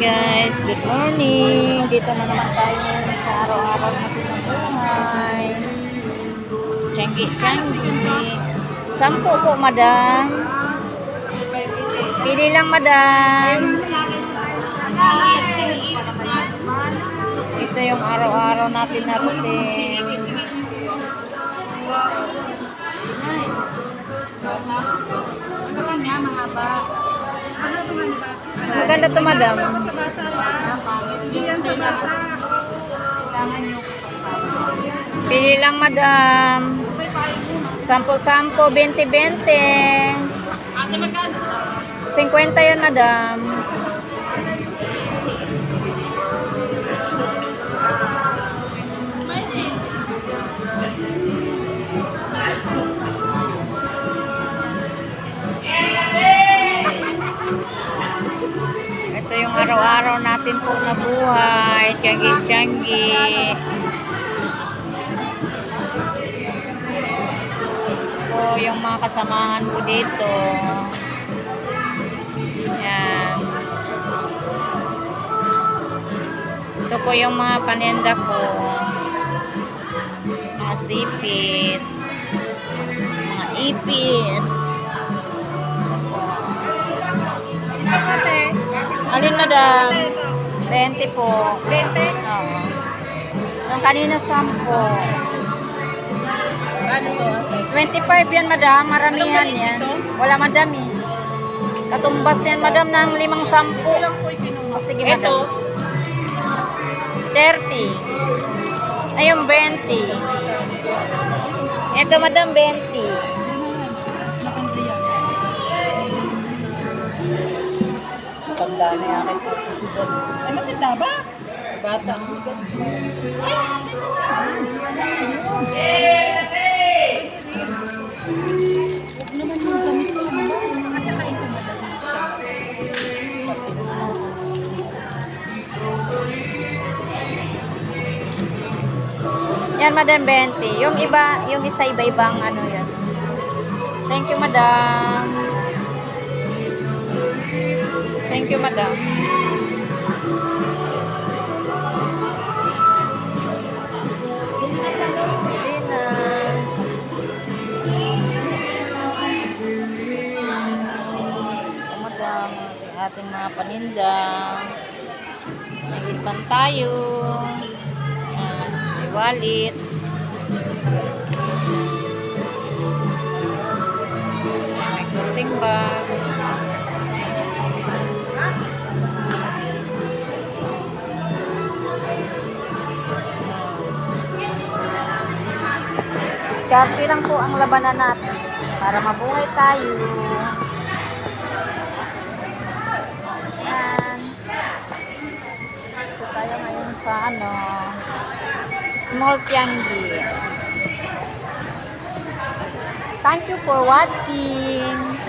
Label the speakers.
Speaker 1: guys, good morning. Dito na naman tayo ngayon sa araw-araw natin ng buhay. Tiyanggi. 10 po, madam. Pili lang, madam. Ito yung araw-araw natin na routine. Maganda to, madam. Pili lang, madam. 10-10, 20-20. 50 yun, madam. Ito yung araw-araw natin po na buhay. Tiyanggi. Po yung mga kasamahan ko dito. Yan. Ito po yung mga paninda ko. Mga sipit. Mga ipit. Alin, madam? 20 po. 20? Oo. Yung kanina 10.
Speaker 2: Ano to?
Speaker 1: 25 yan, madam. Maramihan yan. Wala, madam eh. Katumbas yan, madam, ng 5-10. O, sige, madam. 30. Ayun, 20. Ito, madam, 20.
Speaker 2: Tanda na yan. Ay, matanda ba? Bata. Huwag naman yung gamit ko. At saka ito madali siya.
Speaker 1: Yan, madam, 20. Yung iba, yung isa iba-ibang ano yan. Thank you, madam. Thank you, madam. Madam, ating mga paninda. Nagigpan tayo. Ayan, may wallet. May clothing bag. Diskarte lang po ang labanan natin para mabuhay tayo. Yan. Ito tayo ngayon sa Small Tianggi. Thank you for watching.